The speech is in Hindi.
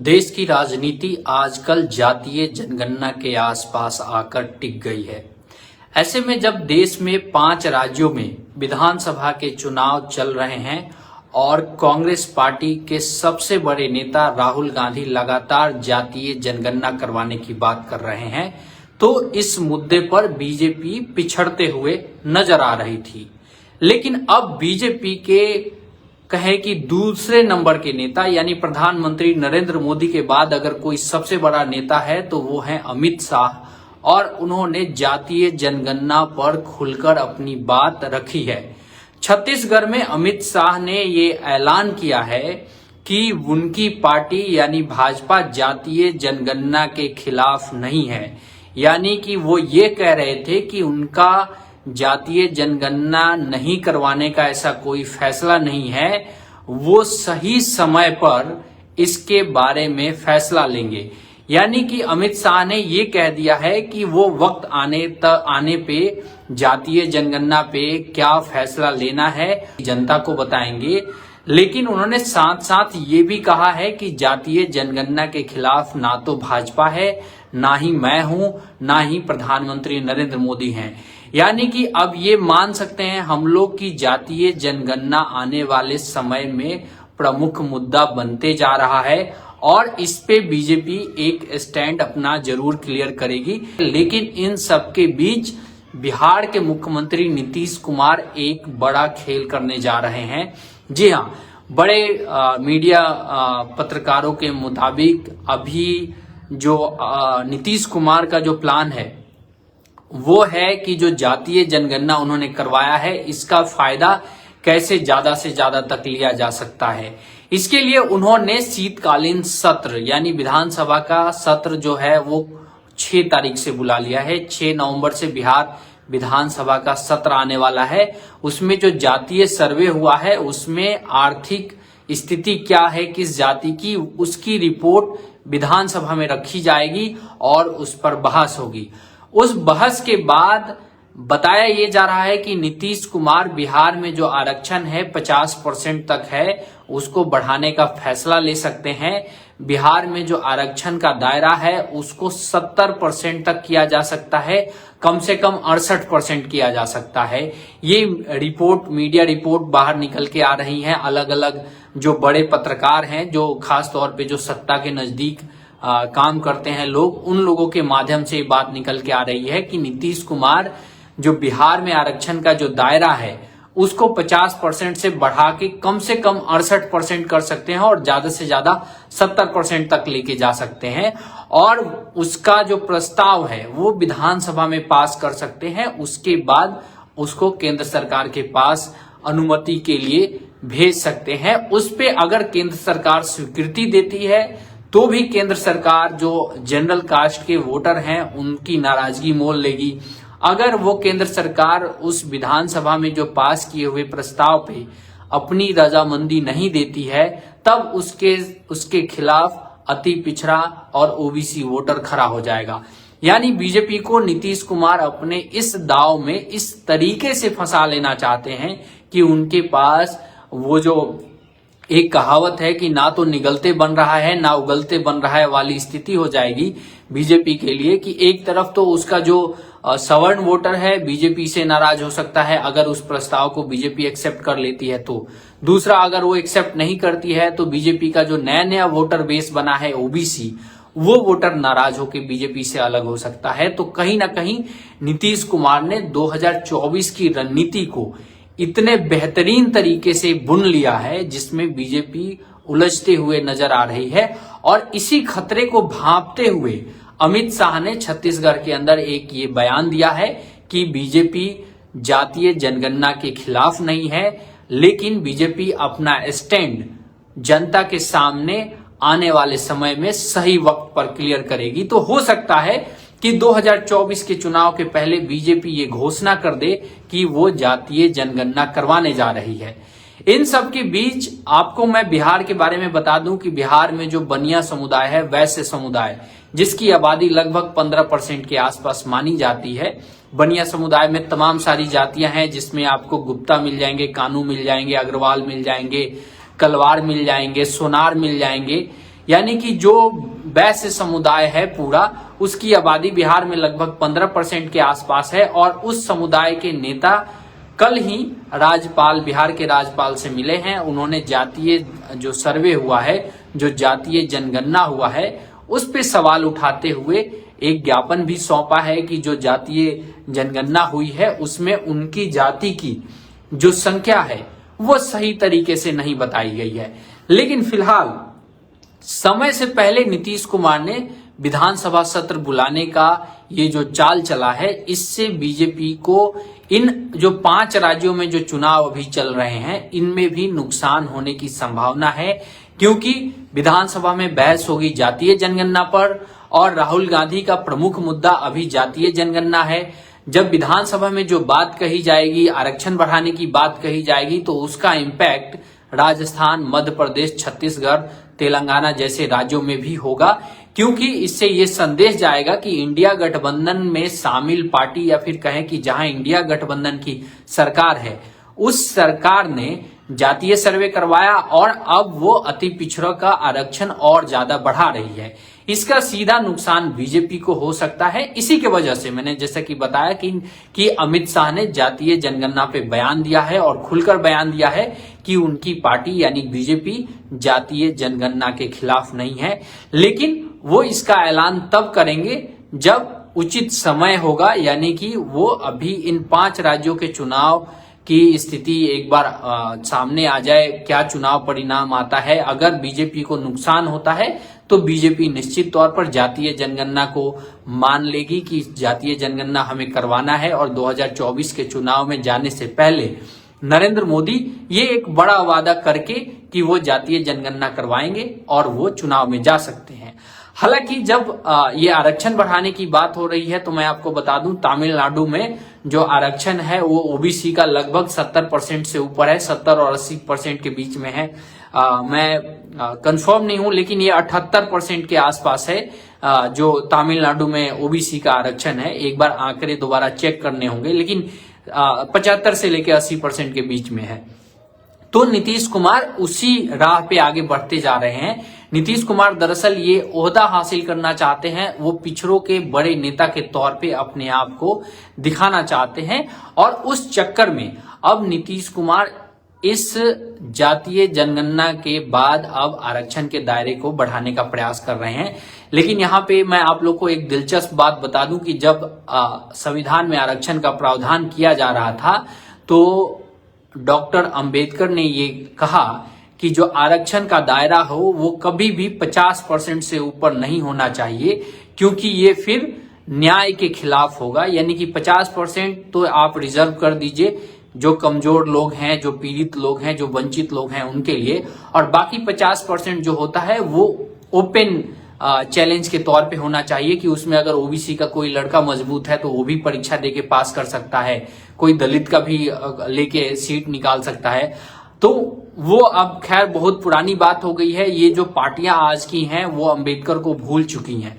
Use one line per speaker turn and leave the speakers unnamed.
देश की राजनीति आजकल जातीय जनगणना के आसपास आकर टिक गई है। ऐसे में जब देश में 5 राज्यों में विधानसभा के चुनाव चल रहे हैं और कांग्रेस पार्टी के सबसे बड़े नेता राहुल गांधी लगातार जातीय जनगणना करवाने की बात कर रहे हैं, तो इस मुद्दे पर बीजेपी पिछड़ते हुए नजर आ रही थी। लेकिन अब बीजेपी के कहें कि दूसरे नंबर के नेता यानी प्रधानमंत्री नरेंद्र मोदी के बाद अगर कोई सबसे बड़ा नेता है तो वो है अमित शाह, और उन्होंने जातीय जनगणना पर खुलकर अपनी बात रखी है। छत्तीसगढ़ में अमित शाह ने ये ऐलान किया है कि उनकी पार्टी यानी भाजपा जातीय जनगणना के खिलाफ नहीं है। यानी कि वो ये कह रहे थे कि उनका जातीय जनगणना नहीं करवाने का ऐसा कोई फैसला नहीं है, वो सही समय पर इसके बारे में फैसला लेंगे। यानी कि अमित शाह ने ये कह दिया है कि वो वक्त आने पे जातीय जनगणना पे क्या फैसला लेना है जनता को बताएंगे। लेकिन उन्होंने साथ साथ ये भी कहा है कि जातीय जनगणना के खिलाफ ना तो भाजपा है, ना ही मैं हूं, ना ही प्रधानमंत्री नरेंद्र मोदी हैं। यानी कि अब ये मान सकते हैं हम लोग की जातीय जनगणना आने वाले समय में प्रमुख मुद्दा बनते जा रहा है और इस पे बीजेपी एक स्टैंड अपना जरूर क्लियर करेगी। लेकिन इन सब के बीच बिहार के मुख्यमंत्री नीतीश कुमार एक बड़ा खेल करने जा रहे हैं। जी हाँ, बड़े मीडिया पत्रकारों के मुताबिक अभी जो नीतीश कुमार का जो प्लान है वो है कि जो जातीय जनगणना उन्होंने करवाया है इसका फायदा कैसे ज्यादा से ज्यादा तक लिया जा सकता है। इसके लिए उन्होंने शीतकालीन सत्र यानी विधानसभा का सत्र जो है वो 6 तारीख से बुला लिया है। 6 नवंबर से बिहार विधानसभा का सत्र आने वाला है। उसमें जो जातीय सर्वे हुआ है उसमें आर्थिक स्थिति क्या है किस जाति की, उसकी रिपोर्ट विधानसभा में रखी जाएगी और उस पर बहस होगी। उस बहस के बाद बताया ये जा रहा है कि नीतीश कुमार बिहार में जो आरक्षण है 50% तक है उसको बढ़ाने का फैसला ले सकते हैं। बिहार में जो आरक्षण का दायरा है उसको 70% तक किया जा सकता है, कम से कम 68% किया जा सकता है। ये रिपोर्ट, मीडिया रिपोर्ट बाहर निकल के आ रही है। अलग अलग जो बड़े पत्रकार हैं, जो खास तौर पे जो सत्ता के नजदीक काम करते हैं लोग, उन लोगों के माध्यम से ये बात निकल के आ रही है कि नीतीश कुमार जो बिहार में आरक्षण का जो दायरा है उसको 50% से बढ़ा के कम से कम 68% कर सकते हैं और ज्यादा से ज्यादा 70% तक लेके जा सकते हैं। और उसका जो प्रस्ताव है वो विधानसभा में पास कर सकते हैं। उसके बाद उसको केंद्र सरकार के पास अनुमति के लिए भेज सकते हैं। उस पे अगर केंद्र सरकार स्वीकृति देती है तो भी केंद्र सरकार जो जनरल कास्ट के वोटर हैं उनकी नाराजगी मोल लेगी। अगर वो केंद्र सरकार उस विधानसभा में जो पास किए हुए प्रस्ताव पे अपनी रजामंदी नहीं देती है तब उसके खिलाफ अति पिछड़ा और ओबीसी वोटर खड़ा हो जाएगा। यानी बीजेपी को नीतीश कुमार अपने इस दाव में इस तरीके से फंसा लेना चाहते हैं कि उनके पास वो जो एक कहावत है कि ना तो निगलते बन रहा है ना उगलते बन रहा है वाली स्थिति हो जाएगी बीजेपी के लिए कि एक तरफ तो उसका जो सवर्ण वोटर है बीजेपी से नाराज हो सकता है अगर उस प्रस्ताव को बीजेपी एक्सेप्ट कर लेती है तो, दूसरा अगर वो एक्सेप्ट नहीं करती है तो बीजेपी का जो नया वोटर बेस बना है ओबीसी, वो वोटर नाराज होकर बीजेपी से अलग हो सकता है। तो कहीं ना कहीं नीतीश कुमार ने 2024 की रणनीति को इतने बेहतरीन तरीके से बुन लिया है जिसमें बीजेपी उलझते हुए नजर आ रही है। और इसी खतरे को भांपते हुए अमित शाह ने छत्तीसगढ़ के अंदर एक ये बयान दिया है कि बीजेपी जातीय जनगणना के खिलाफ नहीं है, लेकिन बीजेपी अपना स्टैंड जनता के सामने आने वाले समय में सही वक्त पर क्लियर करेगी। तो हो सकता है कि 2024 के चुनाव के पहले बीजेपी ये घोषणा कर दे कि वो जातीय जनगणना करवाने जा रही है। इन सब के बीच आपको मैं बिहार के बारे में बता दूं कि बिहार में जो बनिया समुदाय है, वैश्य समुदाय, जिसकी आबादी लगभग 15% के आसपास मानी जाती है। बनिया समुदाय में तमाम सारी जातियां हैं जिसमें आपको गुप्ता मिल जाएंगे, कानू मिल जाएंगे, अग्रवाल मिल जाएंगे, कलवार मिल जाएंगे, सोनार मिल जाएंगे। यानी कि जो वैश्य समुदाय है पूरा, उसकी आबादी बिहार में लगभग 15% के आसपास है। और उस समुदाय के नेता कल ही राज्यपाल, बिहार के राज्यपाल से मिले हैं। उन्होंने जातीय जो सर्वे हुआ है, जो जातीय जनगणना हुआ है, उस पे सवाल उठाते हुए एक ज्ञापन भी सौंपा है कि जो जातीय जनगणना हुई है उसमें उनकी जाति की जो संख्या है वो सही तरीके से नहीं बताई गई है। लेकिन फिलहाल समय से पहले नीतीश कुमार ने विधानसभा सत्र बुलाने का ये जो चाल चला है, इससे बीजेपी को इन जो 5 राज्यों में जो चुनाव अभी चल रहे हैं इनमें भी नुकसान होने की संभावना है, क्योंकि विधानसभा में बहस होगी जातीय जनगणना पर और राहुल गांधी का प्रमुख मुद्दा अभी जातीय जनगणना है। जब विधानसभा में जो बात कही जाएगी, आरक्षण बढ़ाने की बात कही जाएगी, तो उसका इम्पैक्ट राजस्थान, मध्य प्रदेश, छत्तीसगढ़, तेलंगाना जैसे राज्यों में भी होगा, क्योंकि इससे ये संदेश जाएगा कि इंडिया गठबंधन में शामिल पार्टी, या फिर कहें कि जहां इंडिया गठबंधन की सरकार है, उस सरकार ने जातीय सर्वे करवाया और अब वो अति पिछड़ों का आरक्षण और ज्यादा बढ़ा रही है। इसका सीधा नुकसान बीजेपी को हो सकता है। इसी के वजह से मैंने जैसा कि बताया कि अमित शाह ने जातीय जनगणना पे बयान दिया है और खुलकर बयान दिया है कि उनकी पार्टी यानी बीजेपी जातीय जनगणना के खिलाफ नहीं है, लेकिन वो इसका ऐलान तब करेंगे जब उचित समय होगा, यानी कि वो अभी इन 5 राज्यों के चुनाव की स्थिति एक बार सामने आ जाए, क्या चुनाव परिणाम आता है। अगर बीजेपी को नुकसान होता है तो बीजेपी निश्चित तौर पर जातीय जनगणना को मान लेगी कि जातीय जनगणना हमें करवाना है, और 2024 के चुनाव में जाने से पहले नरेंद्र मोदी ये एक बड़ा वादा करके कि वो जातीय जनगणना करवाएंगे और वो चुनाव में जा सकते हैं। हालांकि जब ये आरक्षण बढ़ाने की बात हो रही है तो मैं आपको बता दूं, तमिलनाडु में जो आरक्षण है वो ओबीसी का लगभग 70% से ऊपर है, 70 और 80% के बीच में है। मैं कंफर्म नहीं हूं, लेकिन ये 78% के आसपास है जो तमिलनाडु में ओबीसी का आरक्षण है। एक बार आंकड़े दोबारा चेक करने होंगे, लेकिन 75 से लेकर 80% के बीच में है। तो नीतीश कुमार उसी राह पे आगे बढ़ते जा रहे हैं। नीतीश कुमार दरअसल ये ओहदा हासिल करना चाहते हैं, वो पिछड़ों के बड़े नेता के तौर पे अपने आप को दिखाना चाहते हैं, और उस चक्कर में अब नीतीश कुमार इस जातीय जनगणना के बाद अब आरक्षण के दायरे को बढ़ाने का प्रयास कर रहे हैं। लेकिन यहाँ पे मैं आप लोग को एक दिलचस्प बात बता दूं कि जब संविधान में आरक्षण का प्रावधान किया जा रहा था तो डॉक्टर अंबेडकर ने ये कहा कि जो आरक्षण का दायरा हो वो कभी भी 50% से ऊपर नहीं होना चाहिए, क्योंकि ये फिर न्याय के खिलाफ होगा। यानी कि 50% तो आप रिजर्व कर दीजिए जो कमजोर लोग हैं, जो पीड़ित लोग हैं, जो वंचित लोग हैं उनके लिए, और बाकी 50% जो होता है वो ओपन चैलेंज के तौर पे होना चाहिए कि उसमें अगर ओबीसी का कोई लड़का मजबूत है तो वो भी परीक्षा देके पास कर सकता है, कोई दलित का भी लेके सीट निकाल सकता है। तो वो अब खैर बहुत पुरानी बात हो गई है। ये जो पार्टियां आज की हैं वो अंबेडकर को भूल चुकी हैं।